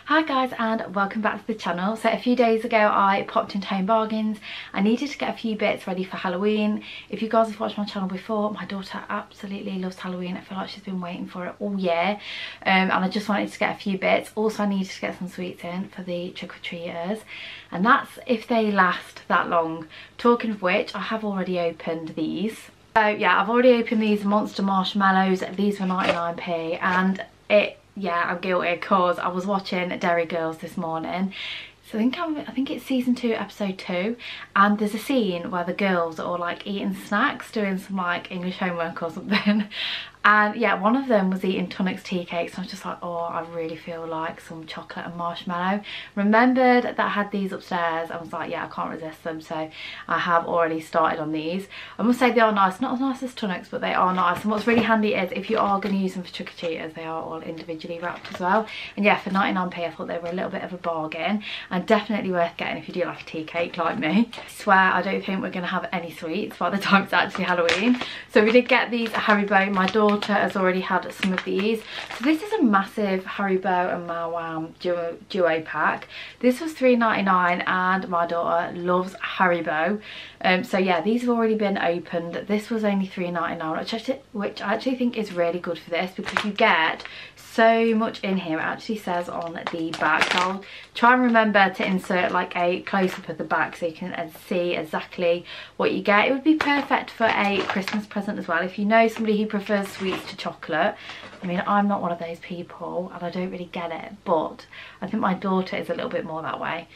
Hi guys and welcome back to the channel. So a few days ago I popped into Home Bargains. I needed to get a few bits ready for Halloween. If you guys have watched my channel before, my daughter absolutely loves Halloween. I feel like she's been waiting for it all year, and I just wanted to get a few bits. Also I needed to get some sweets in for the trick-or-treaters, and that's if they last that long. Talking of which, I have already opened these. So yeah, I've already opened these monster marshmallows. These were 99p, and yeah, I'm guilty because I was watching Derry Girls this morning. So I think it's season 2 episode 2, and there's a scene where the girls are all like eating snacks, doing some like English homework or something. And yeah, one of them was eating Tunnocks tea cakes, and I was just like, oh, I really feel like some chocolate and marshmallow. Remembered that I had these upstairs. I was like, yeah, I can't resist them, so I have already started on these. I must say they are nice, not as nice as Tunnocks, but they are nice. And what's really handy is if you are going to use them for trick-or-treaters, they are all individually wrapped as well. And yeah, for 99p I thought they were a little bit of a bargain, and definitely worth getting if you do like a tea cake like me. I swear I don't think we're going to have any sweets by the time it's actually Halloween. So we did get these at Haribo. My daughter has already had some of these. So this is a massive Haribo and Mawam duo pack. This was $3.99 and my daughter loves Haribo. So yeah, these have already been opened. This was only $3.99, which I actually think is really good for this, because you get so much in here. It actually says on the back. So I'll try and remember to insert like a close-up of the back so you can see exactly what you get. It would be perfect for a Christmas present as well. If you know somebody who prefers sweets to chocolate. I mean, I'm not one of those people and I don't really get it, but I think my daughter is a little bit more that way.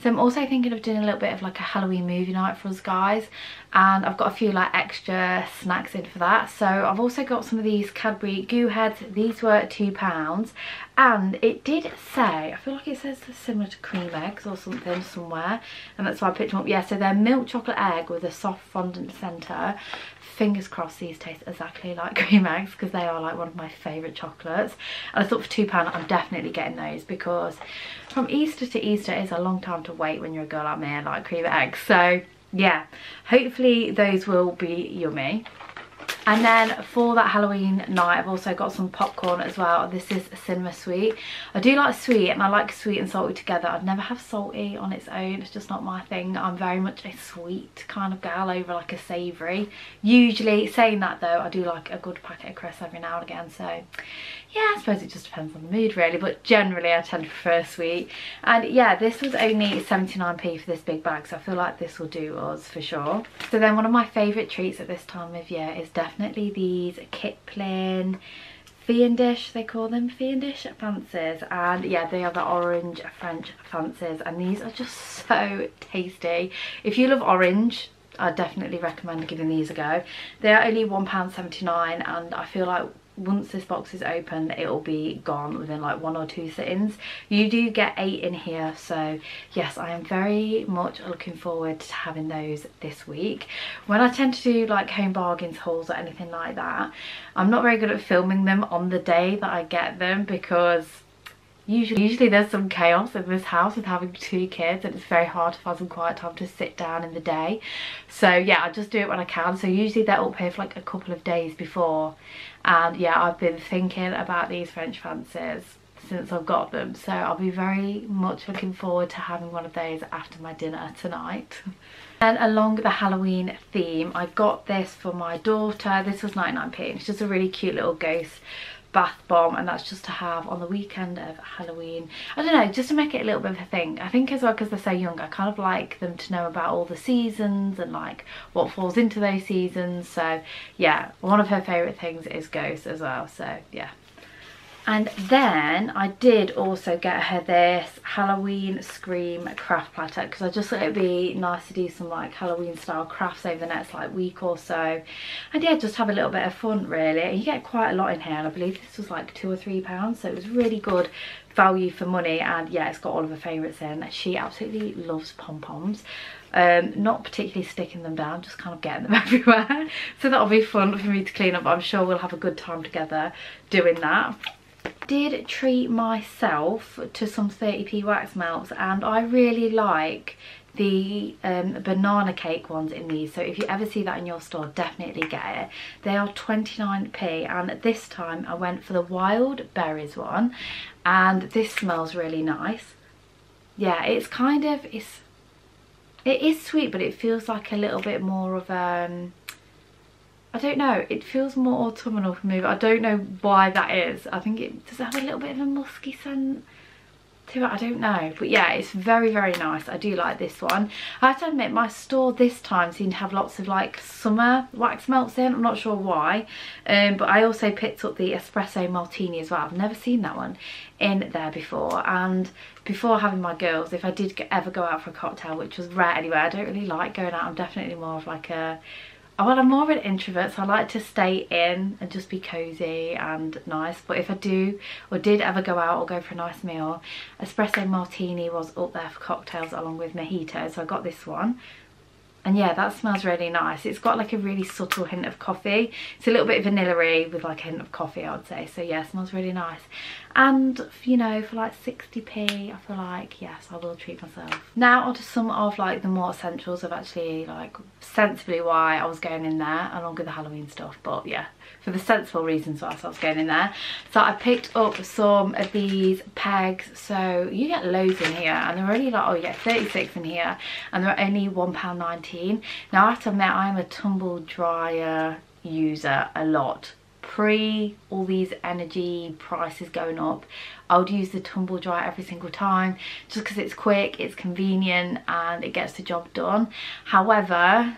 So I'm also thinking of doing a little bit of like a Halloween movie night for us guys, and I've got a few like extra snacks in for that. So I've also got some of these Cadbury Goo Heads. These were £2, and it did say, I feel like it says similar to cream eggs or something somewhere, and that's why I picked them up. Yeah, so they're milk chocolate egg with a soft fondant centre. Fingers crossed these taste exactly like cream eggs, because they are like one of my favourite chocolates. And I thought for £2 I'm definitely getting those, because from Easter to Easter is a long time to wait when you're a girl like me and like cream eggs. So yeah, hopefully those will be yummy. And then for that Halloween night, I've also got some popcorn as well. This is cinema sweet. I do like sweet, and I like sweet and salty together. I'd never have salty on its own. It's just not my thing. I'm very much a sweet kind of gal over like a savoury. Usually, saying that though, I do like a good packet of crisps every now and again. So yeah, I suppose it just depends on the mood really, but generally I tend to prefer sweet. And yeah, this was only 79p for this big bag, so I feel like this will do us for sure. So then one of my favourite treats at this time of year is definitely these Kipling Fiendish, they call them Fiendish fancies, and yeah, they are the orange French fancies, and these are just so tasty. If you love orange, I definitely recommend giving these a go. They are only £1.79, and I feel like once this box is open it'll be gone within like 1 or 2 sittings. You do get 8 in here, so yes, I am very much looking forward to having those this week. When I tend to do like Home Bargains hauls or anything like that, I'm not very good at filming them on the day that I get them, because usually there's some chaos in this house with having 2 kids, and it's very hard to find some quiet time to sit down in the day. So yeah, I just do it when I can. So usually they're up here for like a couple of days before, and yeah, I've been thinking about these French fancies since I've got them, so I'll be very much looking forward to having one of those after my dinner tonight. And along the Halloween theme, I got this for my daughter. This was 99p, and it's just a really cute little ghost bath bomb, and that's just to have on the weekend of Halloween. I don't know, just to make it a little bit of a thing. I think as well, because they're so young, I kind of like them to know about all the seasons and like what falls into those seasons. So yeah, one of her favourite things is ghosts as well, so yeah. And then I did also get her this Halloween Scream craft platter, because I just thought it'd be nice to do some like Halloween style crafts over the next like week or so, and yeah, just have a little bit of fun really. You get quite a lot in here, and I believe this was like £2 or £3, so it was really good value for money. And yeah, it's got all of her favourites in. She absolutely loves pom-poms. Not particularly sticking them down, just kind of getting them everywhere, so that'll be fun for me to clean up. I'm sure we'll have a good time together doing that. did treat myself to some 30p wax melts, and I really like the banana cake ones in these. So if you ever see that in your store, definitely get it. They are 29p, and this time I went for the wild berries one, and this smells really nice. Yeah, it's kind of, it is sweet, but it feels like a little bit more of I don't know, it feels more autumnal for me, but I don't know why that is. I think it does have a little bit of a musky scent to it, I don't know, but yeah, it's very, very nice. I do like this one. I have to admit, my store this time seemed to have lots of like summer wax melts in. I'm not sure why, but I also picked up the espresso martini as well. I've never seen that one in there before, and before having my girls, if I did ever go out for a cocktail, which was rare anyway, I don't really like going out. I'm definitely more of like well, I'm more of an introvert, so I like to stay in and just be cozy and nice. But if I do or did ever go out or go for a nice meal, espresso martini was up there for cocktails along with mojito, so I got this one. And yeah, that smells really nice. It's got like a really subtle hint of coffee. It's a little bit vanilla-y with like a hint of coffee, I would say. So yeah, it smells really nice. And you know, for like 60p, I feel like yes, I will treat myself. Now onto some of like the more essentials of actually like sensibly why I was going in there, along with the Halloween stuff. But yeah, for the sensible reasons why I was going in there. So I picked up some of these pegs. So you get loads in here, and they're only like, oh yeah, 36 in here, and they're only £1.19. Now I have to admit, I'm a tumble dryer user a lot. Pre all these energy prices going up, I would use the tumble dryer every single time, just because it's quick, it's convenient, and it gets the job done. However,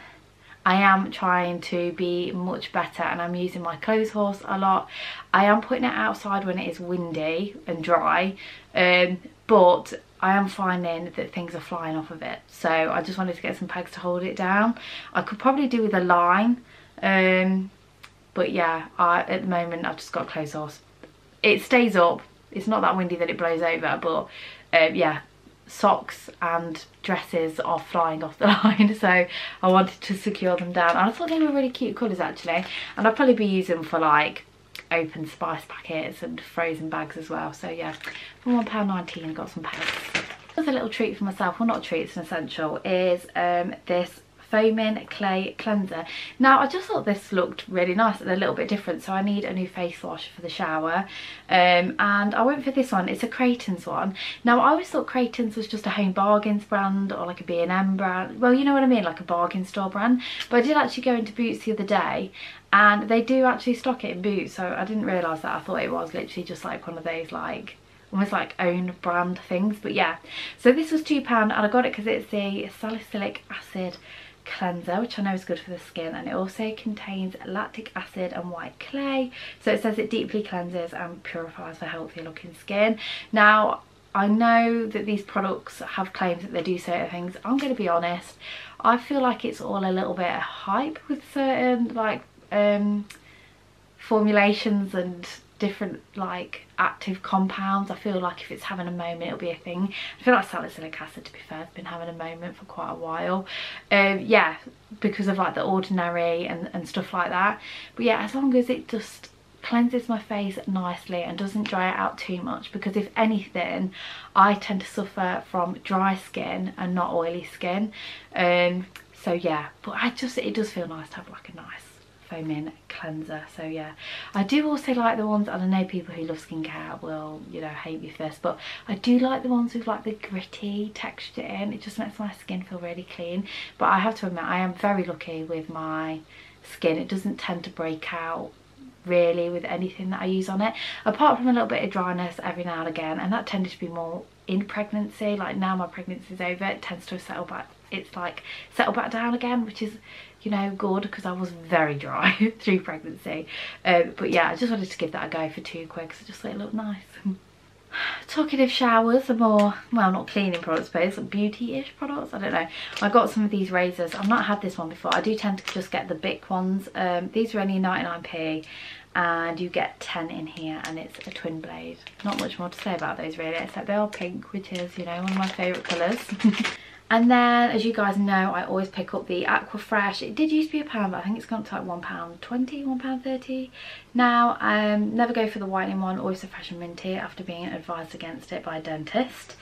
I am trying to be much better, and I'm using my clothes horse a lot. I am putting it outside when it is windy and dry, but I am finding that things are flying off of it. So I just wanted to get some pegs to hold it down. I could probably do with a line, but yeah, at the moment I've just got a clothes horse. It stays up. It's not that windy that it blows over, but yeah, socks and dresses are flying off the line, so I wanted to secure them down. And I thought they were really cute colours actually, and I'll probably be using them for like open spice packets and frozen bags as well. So yeah, for £1.19 I got some pegs. Another little treat for myself, well not a treat, it's an essential, is this foaming clay cleanser. Now I just thought this looked really nice and a little bit different, so I need a new face wash for the shower, and I went for this one. It's a Creighton's one. Now I always thought Creighton's was just a Home Bargains brand or like a B&M brand, well you know what I mean, like a bargain store brand. But I did actually go into Boots the other day, and they do actually stock it in Boots, so I didn't realise that. I thought it was literally just like one of those like almost like own brand things. But yeah, so this was £2, and I got it because it's the salicylic acid cleanser, which I know is good for the skin, and it also contains lactic acid and white clay. So it says it deeply cleanses and purifies for healthy looking skin. Now I know that these products have claims that they do certain things. I'm going to be honest, I feel like it's all a little bit hype with certain like formulations and different like active compounds. I feel like if it's having a moment, it'll be a thing. I feel like salicylic acid, to be fair, has been having a moment for quite a while, yeah, because of like the Ordinary and stuff like that. But yeah, as long as it just cleanses my face nicely and doesn't dry it out too much, because if anything, I tend to suffer from dry skin and not oily skin, so yeah. But it does feel nice to have like a nice foaming cleanser. So yeah, I do also like the ones, and I know people who love skincare will, you know, hate me for this, but I do like the ones with like the gritty texture in. It just makes my skin feel really clean. But I have to admit, I am very lucky with my skin. It doesn't tend to break out really with anything that I use on it, apart from a little bit of dryness every now and again, and that tended to be more in pregnancy. Like now my pregnancy's over, it tends to settle back, it's like settle back down again, which is, you know, good, because I was very dry through pregnancy. But yeah, I just wanted to give that a go for £2 because I just thought it looked nice. Talking of showers, the more, well, not cleaning products, but it's beauty-ish products, I don't know. I got some of these razors. I've not had this one before. I do tend to just get the Bic ones. These are only 99p, and you get 10 in here, and it's a twin blade. Not much more to say about those really, except they are pink, which is, you know, one of my favourite colours. And then, as you guys know, I always pick up the Aquafresh. It did used to be £1, but I think it's gone up to like £1.20, £1.30 now. Never go for the whitening one, always the Fresh and Minty, after being advised against it by a dentist.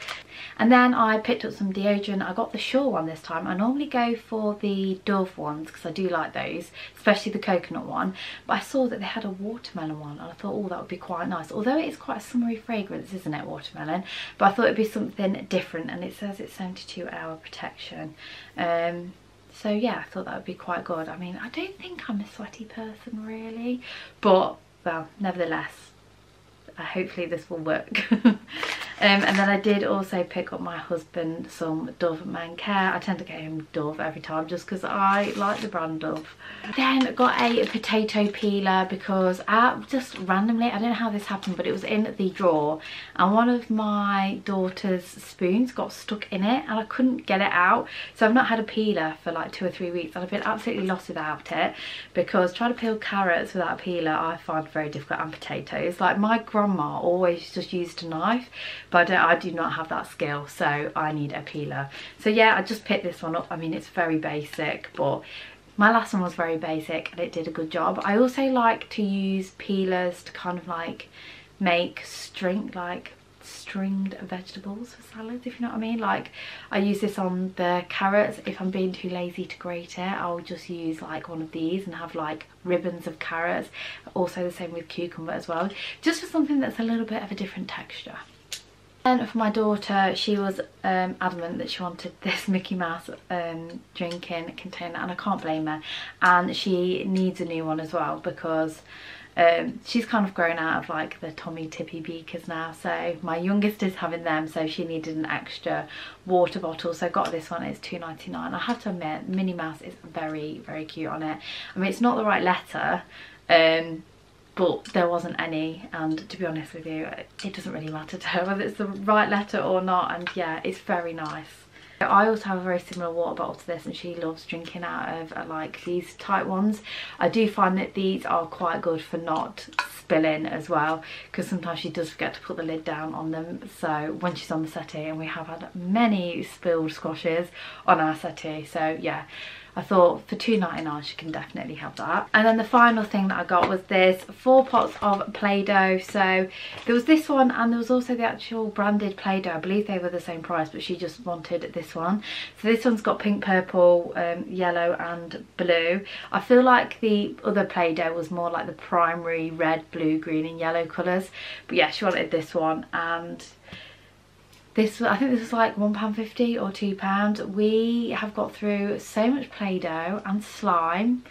And then I picked up some deodorant. I got the Sure one this time. I normally go for the Dove ones because I do like those, especially the coconut one. But I saw that they had a watermelon one and I thought, oh, that would be quite nice. Although it is quite a summery fragrance, isn't it, watermelon? But I thought it'd be something different, and it says it's 72-hour protection. So yeah, I thought that would be quite good. I mean, I don't think I'm a sweaty person really, but well, nevertheless, hopefully this will work. And then I did also pick up my husband some Dove Men Care. I tend to get him Dove every time just because I like the brand Dove. Then got a potato peeler because just randomly, I don't know how this happened, but it was in the drawer and one of my daughter's spoons got stuck in it and I couldn't get it out. So I've not had a peeler for like 2 or 3 weeks and I've been absolutely lost without it, because trying to peel carrots without a peeler I find very difficult, and potatoes. Like my grandma always just used a knife, but I do not have that skill, so I need a peeler. So yeah, I just picked this one up. I mean, it's very basic, but my last one was very basic and it did a good job. I also like to use peelers to kind of like make stringed vegetables for salads, if you know what I mean. Like I use this on the carrots. If I'm being too lazy to grate it, I'll just use like one of these and have like ribbons of carrots. Also the same with cucumber as well, just for something that's a little bit of a different texture. And for my daughter, she was adamant that she wanted this Mickey Mouse drinking container, and I can't blame her. And she needs a new one as well because she's kind of grown out of like the Tommy Tippy beakers now, so my youngest is having them, so she needed an extra water bottle, so I got this one. It's £2.99. I have to admit, Minnie Mouse is very, very cute on it. I mean, it's not the right letter, but there wasn't any, and to be honest with you, it doesn't really matter to her whether it's the right letter or not, and yeah, it's very nice. I also have a very similar water bottle to this and she loves drinking out of like these type ones. I do find that these are quite good for not spilling as well, because sometimes she does forget to put the lid down on them, so when she's on the settee, and we have had many spilled squashes on our settee, so yeah, I thought for £2.99 she can definitely have that. And then the final thing that I got was this 4 pots of Play-Doh. So there was this one and there was also the actual branded Play-Doh. I believe they were the same price, but she just wanted this one. So this one's got pink, purple, yellow and blue. I feel like the other Play-Doh was more like the primary red, blue, green and yellow colours. But yeah, she wanted this one, and this, I think this was like £1.50 or £2. We have got through so much Play-Doh and slime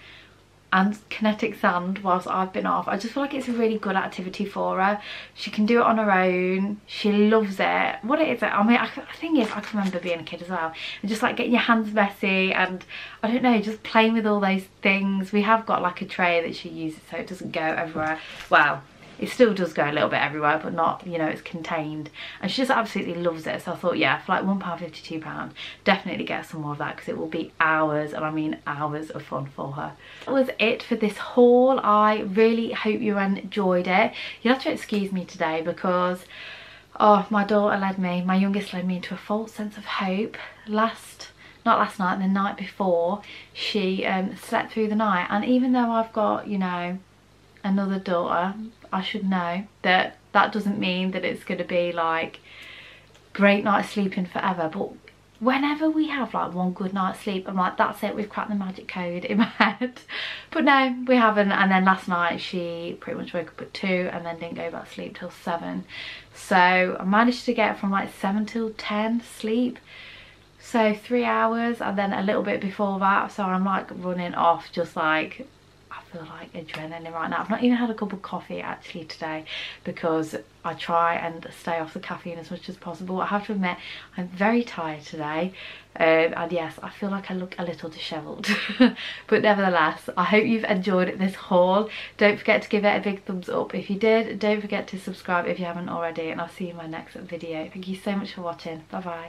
and kinetic sand whilst I've been off. I just feel like it's a really good activity for her. She can do it on her own. She loves it. What it is, I mean, the thing is, I can remember being a kid as well, and just like getting your hands messy and I don't know, just playing with all those things. We have got like a tray that she uses so it doesn't go everywhere. Well, it still does go a little bit everywhere, but not, you know, it's contained. And she just absolutely loves it. So I thought, yeah, for like £1.50, £2, definitely get some more of that, because it will be hours, and I mean hours of fun for her. That was it for this haul. I really hope you enjoyed it. You'll have to excuse me today because, oh, my daughter led me, my youngest led me into a false sense of hope. Not last night, the night before, she slept through the night. And even though I've got, you know, another daughter, I should know that that doesn't mean that it's going to be like great night sleeping forever. But whenever we have like one good night's sleep, I'm like, that's it, we've cracked the magic code in my head. But no, we haven't. And then last night she pretty much woke up at 2 and then didn't go back to sleep till 7. So I managed to get from like 7 till 10 sleep, so 3 hours, and then a little bit before that. So I'm like running off, just like, I feel like adrenaline right now. I've not even had a cup of coffee actually today, because I try and stay off the caffeine as much as possible. I have to admit, I'm very tired today, and yes, I feel like I look a little dishevelled. But nevertheless, I hope you've enjoyed this haul. Don't forget to give it a big thumbs up if you did. Don't forget to subscribe if you haven't already, and I'll see you in my next video. Thank you so much for watching. Bye bye.